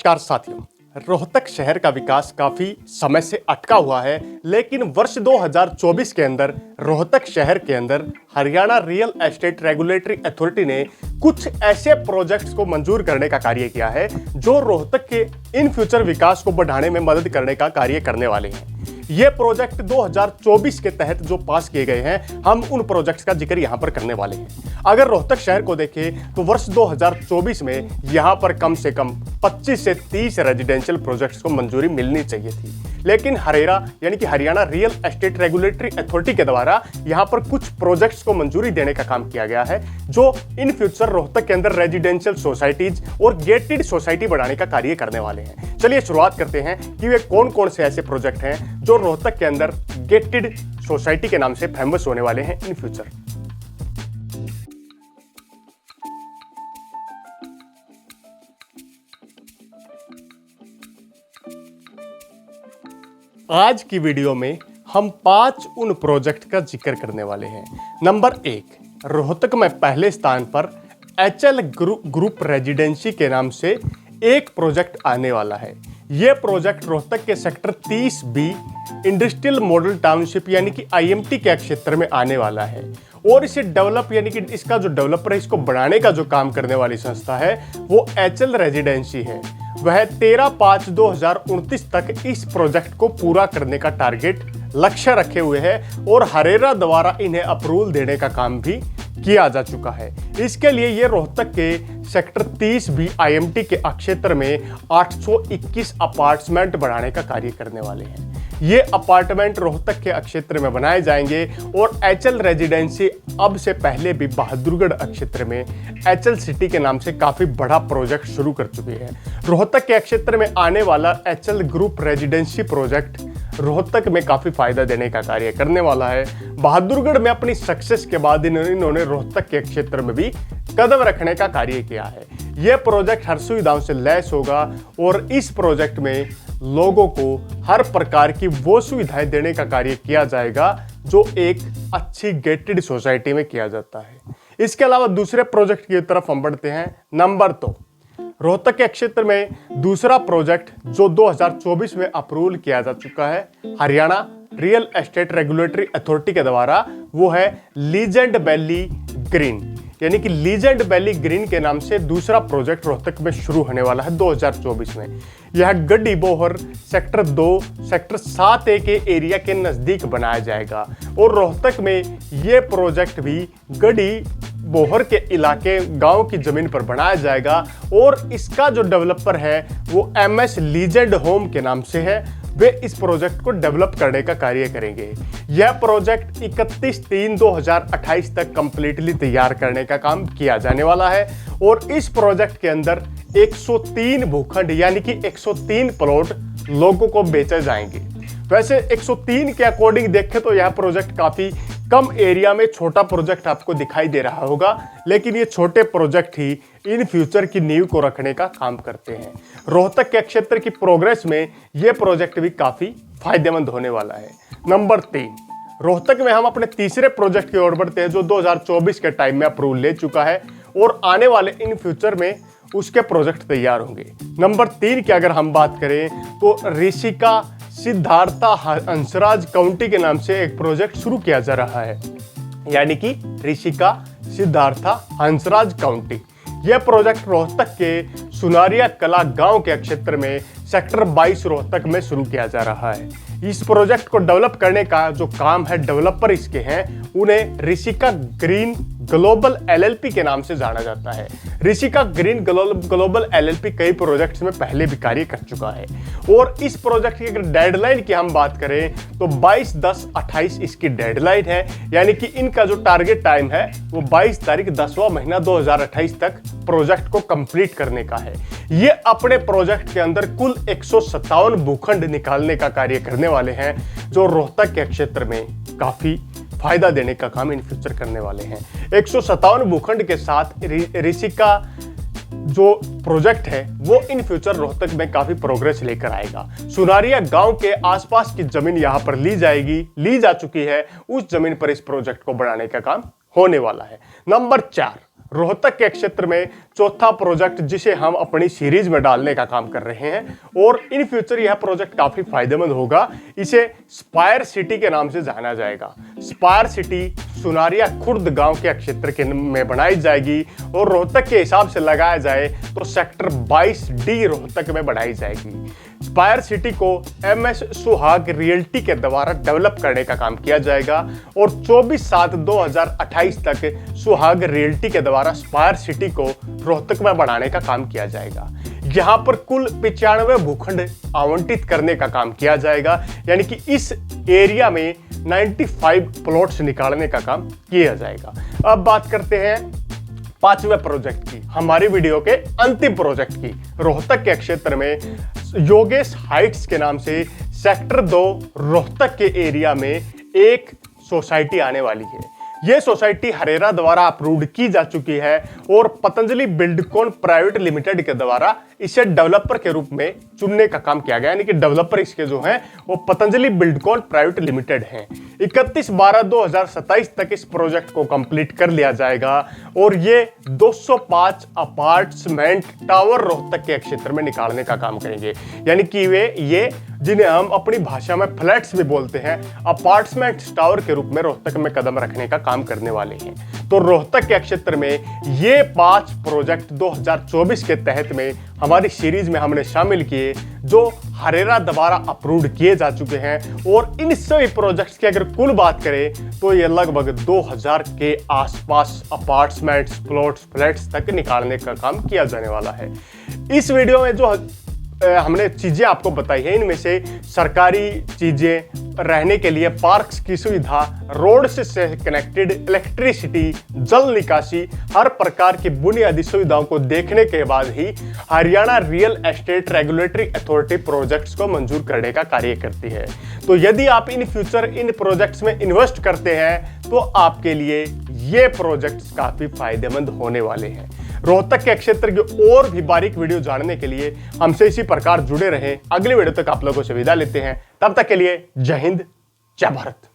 नमस्कार साथियों। रोहतक शहर का विकास काफी समय से अटका हुआ है, लेकिन वर्ष 2024 के अंदर रोहतक शहर के अंदर Haryana real estate regulatory authority ने कुछ ऐसे प्रोजेक्ट्स को मंजूर करने का कार्य किया है जो रोहतक के इन फ्यूचर विकास को बढ़ाने में मदद करने का कार्य करने वाले हैं। ये प्रोजेक्ट 2024 के तहत जो पास किए गए हैं, हम उन प्रोजेक्ट्स का जिक्र यहां पर करने वाले हैं। अगर रोहतक शहर को देखें तो वर्ष 2024 में यहां पर कम से कम 25 से 30 रेजिडेंशियल प्रोजेक्ट्स को मंजूरी मिलनी चाहिए थी, लेकिन हरेरा यानी कि Haryana real estate regulatory authority के द्वारा यहां पर कुछ प्रोजेक्ट्स को मंजूरी देने का काम किया गया है जो इन फ्यूचर रोहतक के अंदर रेजिडेंशियल सोसाइटीज और गेटेड सोसाइटी बढ़ाने का कार्य करने वाले हैं। चलिए शुरुआत करते हैं कि वे कौन कौन से ऐसे प्रोजेक्ट हैं जो रोहतक के अंदर गेटेड सोसाइटी के नाम से फेमस होने वाले हैं इन फ्यूचर। आज की वीडियो में हम 5 उन प्रोजेक्ट का जिक्र करने वाले हैं। नंबर 1, रोहतक में पहले स्थान पर एचएल ग्रुप रेजिडेंसी के नाम से एक प्रोजेक्ट आने वाला है। यह प्रोजेक्ट रोहतक के sector 30B industrial model township यानी कि IMT के क्षेत्र में आने वाला है और इसे डेवलप यानी कि इसका जो डेवलपर है, इसको बढ़ाने का जो काम करने वाली संस्था है वो एचएल रेजिडेंसी है। वह 13/5/2029 तक इस प्रोजेक्ट को पूरा करने का टारगेट लक्ष्य रखे हुए है और हरेरा द्वारा इन्हें अप्रूवल देने का काम भी किया जा चुका है। इसके लिए ये रोहतक के सेक्टर 30B IMT के क्षेत्र में 821 अपार्टमेंट बढ़ाने का कार्य करने वाले हैं। ये अपार्टमेंट रोहतक के क्षेत्र में बनाए जाएंगे और एचएल रेजिडेंसी अब से पहले भी बहादुरगढ़ क्षेत्र में एचएल सिटी के नाम से काफी बड़ा प्रोजेक्ट शुरू कर चुके हैं। रोहतक के क्षेत्र में आने वाला HL group residency project Rohtak में काफी फायदा देने का कार्य करने वाला है। बहादुरगढ़ में अपनी सक्सेस के बाद इन्होंने रोहतक के क्षेत्र में भी कदम रखने का कार्य किया है। यह प्रोजेक्ट हर सुविधाओं से लैस होगा और इस प्रोजेक्ट में लोगों को हर प्रकार की वो सुविधाएं देने का कार्य किया जाएगा जो एक अच्छी गेटेड सोसाइटी में किया जाता है। इसके अलावा दूसरे प्रोजेक्ट की तरफ हम बढ़ते हैं। नंबर 2, रोहतक के क्षेत्र में दूसरा प्रोजेक्ट जो 2024 में अप्रूवल किया जा चुका है Haryana real estate regulatory authority के द्वारा, वो है लीजेंड वैली ग्रीन यानी कि लीजेंड वैली ग्रीन के नाम से दूसरा प्रोजेक्ट रोहतक में शुरू होने वाला है 2024 में। यह गड्डी बोहर सेक्टर 2 सेक्टर 7A के एरिया के नजदीक बनाया जाएगा और रोहतक में यह प्रोजेक्ट भी गड्डी बोहर के इलाके गांव की जमीन पर बनाया जाएगा और इसका जो डेवलपर है वो MS लीजेंड होम के नाम से है। वे इस प्रोजेक्ट को डेवलप करने का कार्य करेंगे। यह प्रोजेक्ट 31/3/2028 तक कंप्लीटली तैयार करने का काम किया जाने वाला है और इस प्रोजेक्ट के अंदर 103 भूखंड यानी कि 103 प्लॉट लोगों को बेचे जाएंगे। वैसे 103 के अकॉर्डिंग देखें तो यह प्रोजेक्ट काफी कम एरिया में छोटा प्रोजेक्ट आपको दिखाई दे रहा होगा, लेकिन ये छोटे प्रोजेक्ट ही इन फ्यूचर की नींव को रखने का काम करते हैं। रोहतक के क्षेत्र की प्रोग्रेस में ये प्रोजेक्ट भी काफी फायदेमंद होने वाला है। नंबर 3, रोहतक में हम अपने तीसरे प्रोजेक्ट की ओर बढ़ते हैं जो 2024 के टाइम में अप्रूवल ले चुका है और आने वाले इन फ्यूचर में उसके प्रोजेक्ट तैयार होंगे। नंबर 3 की अगर हम बात करें तो ऋषिका सिद्धार्था हंसराज काउंटी के नाम से एक प्रोजेक्ट शुरू किया जा रहा है, यानी कि ऋषिका सिद्धार्था हंसराज काउंटी। यह प्रोजेक्ट रोहतक के सुनारिया कला गांव के क्षेत्र में सेक्टर 22 रोहतक में शुरू किया जा रहा है। इस प्रोजेक्ट को डेवलप करने का जो काम है, डेवलपर इसके हैं, उन्हें ऋषिका ग्रीन ग्लोबल LLP के नाम से जाना जाता है। ऋषिका ग्रीन ग्लोबल LLP कई प्रोजेक्ट्स में पहले भी कार्य कर चुका है और इस प्रोजेक्ट की अगर डेडलाइन की हम बात करें तो 22/10/28 इसकी डेडलाइन है, यानी कि इनका जो टारगेट टाइम है वो 22 तारीख 10वां महीना 2028 तक प्रोजेक्ट को कंप्लीट करने का है। ये अपने प्रोजेक्ट के अंदर कुल 157 भूखंड निकालने का कार्य करने वाले हैं जो रोहतक के क्षेत्र में काफी फायदा देने का काम इन फ्यूचर करने वाले हैं। 157 भूखंड के साथ ऋषिका जो प्रोजेक्ट है वो इन फ्यूचर रोहतक में काफी प्रोग्रेस लेकर आएगा। सुनारिया गांव के आसपास की जमीन यहां पर ली जा चुकी है। उस जमीन पर इस प्रोजेक्ट को बढ़ाने का काम होने वाला है। नंबर 4, रोहतक के क्षेत्र में चौथा प्रोजेक्ट जिसे हम अपनी सीरीज में डालने का काम कर रहे हैं और इन फ्यूचर यह प्रोजेक्ट काफी फायदेमंद होगा। इसे स्पायर सिटी के नाम से जाना जाएगा। स्पायर सिटी सुनारिया खुर्द गांव के क्षेत्र में बनाई जाएगी और रोहतक के हिसाब से लगाया जाए तो सेक्टर 22D रोहतक में बनाई जाएगी। स्पायर सिटी को MS सुहाग रियल्टी के द्वारा डेवलप करने का काम किया जाएगा और 24/7/2028 तक सुहाग रियल्टी के द्वारा स्पायर सिटी को रोहतक में बढ़ाने का काम किया जाएगा। यहाँ पर कुल 95 भूखंड आवंटित करने का काम किया जाएगा, यानी कि इस एरिया में 95 प्लॉट्स निकालने का काम किया जाएगा। अब बात करते हैं 5वें प्रोजेक्ट की, हमारी वीडियो के अंतिम प्रोजेक्ट की। रोहतक के क्षेत्र में योगेश हाइट्स के नाम से सेक्टर 2 रोहतक के एरिया में एक सोसाइटी आने वाली है। यह सोसाइटी हरेरा द्वारा अप्रूव्ड की जा चुकी है और पतंजलि बिल्डकॉन प्राइवेट लिमिटेड के द्वारा इसे डेवलपर के रूप में चुनने का काम किया गया, यानी कि डेवलपर इसके जो हैं वो पतंजलि बिल्डकॉन प्राइवेट लिमिटेड हैं। 31/12/2027 तक इस प्रोजेक्ट को कंप्लीट कर लिया जाएगा और ये 205 अपार्टमेंट टावर रोहतक के क्षेत्र में निकालने का काम करेंगे, यानी कि ये जिन्हें हम अपनी भाषा में फ्लैट्स भी बोलते हैं, अपार्टमेंट टावर के रूप में रोहतक में कदम रखने का काम करने वाले हैं। तो रोहतक के क्षेत्र में ये 5 प्रोजेक्ट 2024 के तहत में हमारी सीरीज में हमने शामिल किए जो हरेरा द्वारा अप्रूव्ड किए जा चुके हैं। और इन सभी प्रोजेक्ट्स की अगर कुल बात करें तो ये लगभग 2000 के आसपास अपार्टमेंट्स, प्लॉट्स, फ्लैट्स तक निकालने का काम किया जाने वाला है। इस वीडियो में जो हमने चीजें आपको बताई है, इनमें से सरकारी चीजें, रहने के लिए पार्क्स की सुविधा, रोड से कनेक्टेड इलेक्ट्रिसिटी, जल निकासी, हर प्रकार की बुनियादी सुविधाओं को देखने के बाद ही Haryana real estate regulatory authority projects को मंजूर करने का कार्य करती है। तो यदि आप इन फ्यूचर इन प्रोजेक्ट्स में इन्वेस्ट करते हैं तो आपके लिए ये प्रोजेक्ट्स काफी फायदेमंद होने वाले हैं। रोहतक के क्षेत्र की और भी बारीक वीडियो जानने के लिए हमसे इसी प्रकार जुड़े रहें। अगले वीडियो तक आप लोगों से विदा लेते हैं, तब तक के लिए जय हिंद, जय भारत।